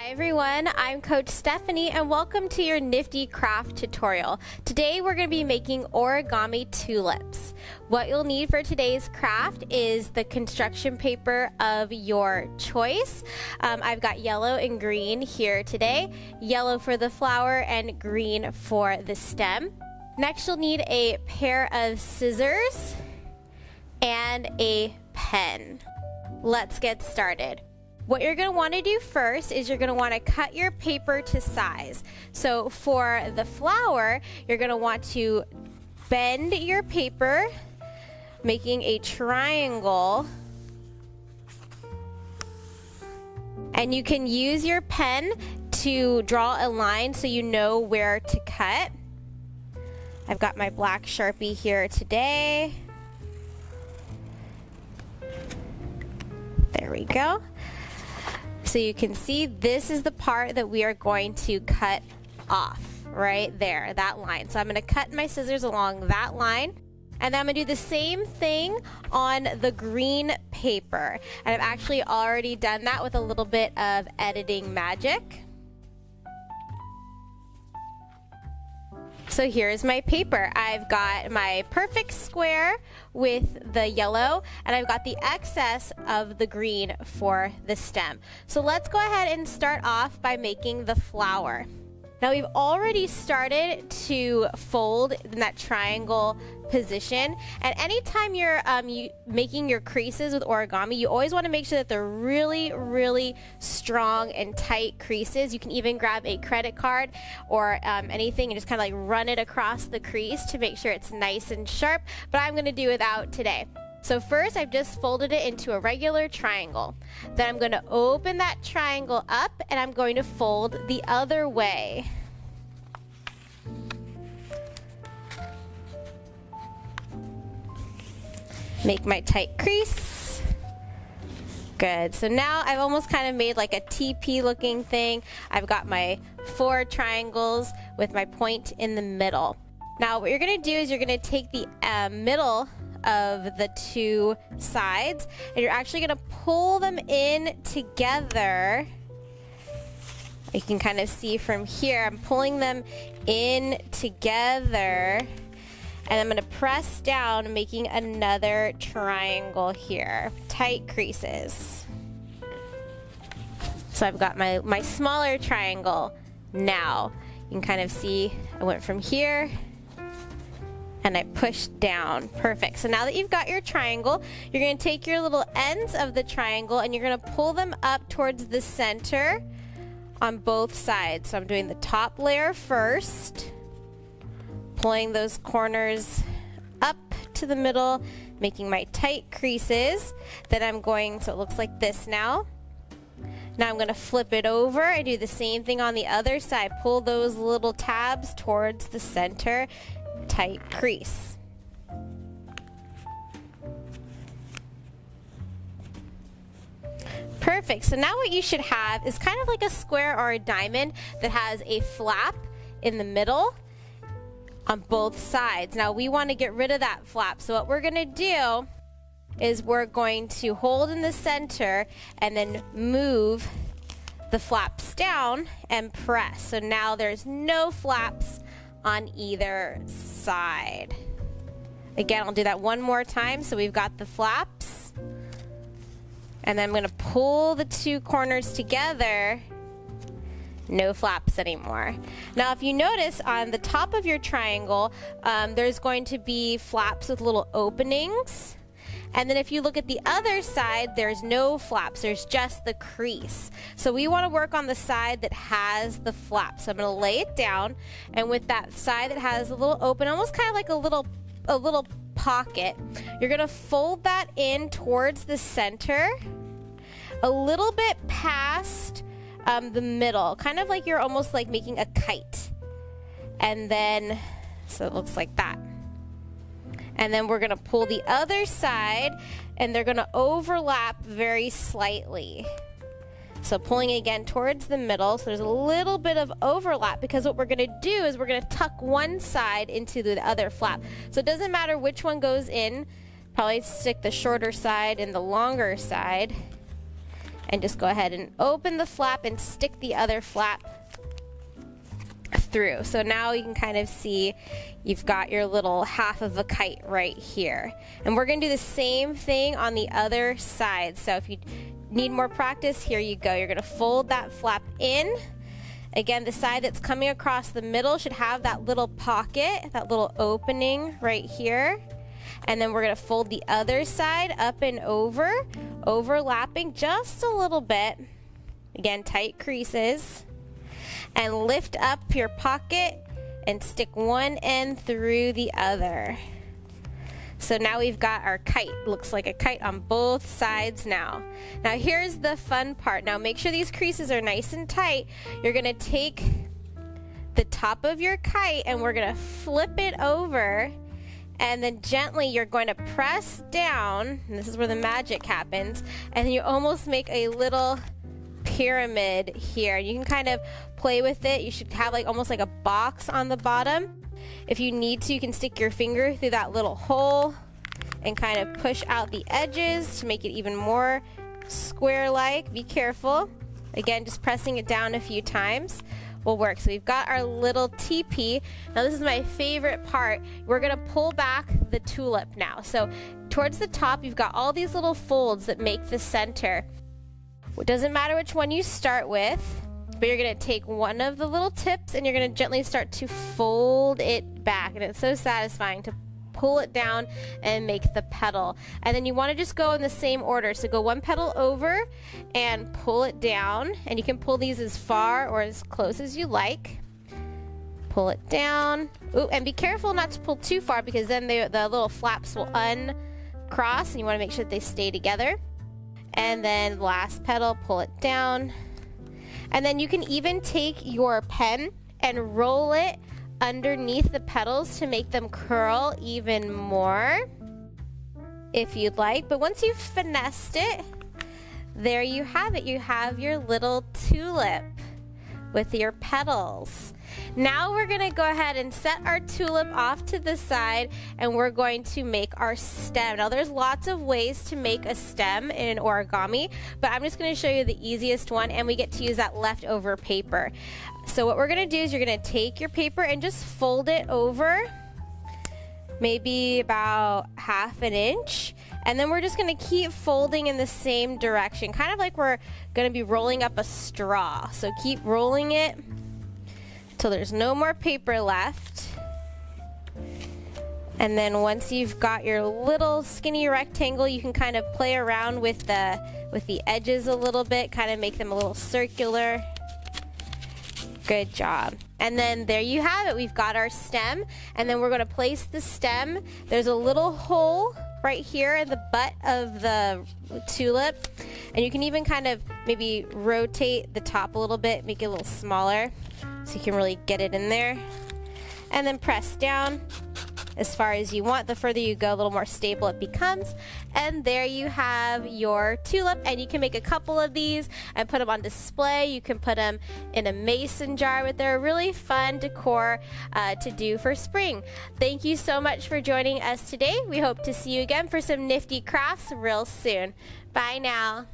Hi everyone, I'm Coach Stephanie and welcome to your nifty craft tutorial. Today we're going to be making origami tulips. What you'll need for today's craft is the construction paper of your choice. I've got yellow and green here today, yellow for the flower and green for the stem. Next you'll need a pair of scissors and a pen. Let's get started. What you're going to want to do first is you're going to want to cut your paper to size. So for the flower, you're going to want to bend your paper, making a triangle. And you can use your pen to draw a line so you know where to cut. I've got my black Sharpie here today. There we go. So you can see this is the part that we are going to cut off right there, that line. So I'm going to cut my scissors along that line, and then I'm going to do the same thing on the green paper. And I've actually already done that with a little bit of editing magic. So here's my paper. I've got my perfect square with the yellow, and I've got the excess of the green for the stem. So let's go ahead and start off by making the flower. Now we've already started to fold in that triangle position, and anytime you're making your creases with origami, you always want to make sure that they're really strong and tight creases. You can even grab a credit card or anything and just kind of like run it across the crease to make sure it's nice and sharp, but I'm going to do without today. So first I've just folded it into a regular triangle. Then I'm going to open that triangle up and I'm going to fold the other way. Make my tight crease. Good. So now I've almost kind of made like a TP looking thing. I've got my 4 triangles with my point in the middle. Now what you're going to do is you're going to take the middle of the 2 sides and you're actually going to pull them in together. You can kind of see from here I'm pulling them in together, and I'm going to press down, making another triangle here. Tight creases. So I've got my smaller triangle now. You can kind of see I went from here and I pushed down. Perfect. So now that you've got your triangle, you're going to take your little ends of the triangle and you're going to pull them up towards the center on both sides. So I'm doing the top layer first, pulling those corners up to the middle, making my tight creases. Then I'm going, so it looks like this now. Now I'm going to flip it over. I do the same thing on the other side. Pull those little tabs towards the center, tight crease. Perfect. So now what you should have is kind of like a square or a diamond that has a flap in the middle on both sides. Now we want to get rid of that flap. So what we're going to do is we're going to hold in the center and then move the flaps down and press. So now there's no flaps on either side. Again, I'll do that one more time. So we've got the flaps, and then I'm going to pull the 2 corners together. No flaps anymore. Now if you notice on the top of your triangle, there's going to be flaps with little openings. And then if you look at the other side, there's no flaps, there's just the crease. So we want to work on the side that has the flaps. So I'm going to lay it down, and with that side that has a little open, almost kind of like a little pocket, you're going to fold that in towards the center, a little bit past the middle, kind of like you're almost like making a kite. And then, so it looks like that. And then we're going to pull the other side, and they're going to overlap very slightly. So pulling again towards the middle, so there's a little bit of overlap, because what we're going to do is we're going to tuck one side into the other flap. So it doesn't matter which one goes in, probably stick the shorter side in the longer side. and just go ahead and open the flap and stick the other flap through. So now you can kind of see you've got your little half of a kite right here. And we're going to do the same thing on the other side. So if you need more practice, here you go. You're going to fold that flap in. Again, the side that's coming across the middle should have that little pocket, that little opening right here. And then we're going to fold the other side up and over, overlapping just a little bit. Again, tight creases. And lift up your pocket and stick one end through the other. So now we've got our kite. Looks like a kite on both sides now. Now here's the fun part. Now make sure these creases are nice and tight. You're gonna take the top of your kite and we're gonna flip it over, and then gently you're going to press down, and this is where the magic happens, and then you almost make a little pyramid here. You can kind of play with it. You should have like almost like a box on the bottom. If you need to, you can stick your finger through that little hole and kind of push out the edges to make it even more square-like. Be careful. Again, just pressing it down a few times will work. So we've got our little teepee. Now this is my favorite part. We're gonna pull back the tulip now. So towards the top, you've got all these little folds that make the center. It doesn't matter which one you start with, but you're gonna take one of the little tips and you're gonna gently start to fold it back. And it's so satisfying to pull it down and make the petal. And then you wanna just go in the same order. So go one petal over and pull it down. And you can pull these as far or as close as you like. Pull it down. Ooh, and be careful not to pull too far because then the little flaps will uncross and you wanna make sure that they stay together. And then last petal, pull it down. And then you can even take your pen and roll it underneath the petals to make them curl even more if you'd like. But once you've finessed it, there you have it. You have your little tulip with your petals. Now we're gonna go ahead and set our tulip off to the side and we're going to make our stem. Now there's lots of ways to make a stem in origami, but I'm just gonna show you the easiest one, and we get to use that leftover paper. So what we're gonna do is you're gonna take your paper and just fold it over maybe about ½ an inch. And then we're just gonna keep folding in the same direction, kind of like we're gonna be rolling up a straw. So keep rolling it till there's no more paper left. And then once you've got your little skinny rectangle, you can kind of play around with the edges a little bit, kind of make them a little circular. Good job. And then there you have it. We've got our stem, and then we're going to place the stem. There's a little hole right here in the butt of the tulip, and you can even kind of maybe rotate the top a little bit, make it a little smaller so you can really get it in there, and then press down as far as you want. The further you go, a little more stable it becomes. And there you have your tulip, and you can make a couple of these and put them on display. You can put them in a mason jar, but they're really fun decor to do for spring. Thank you so much for joining us today. We hope to see you again for some nifty crafts real soon. Bye now.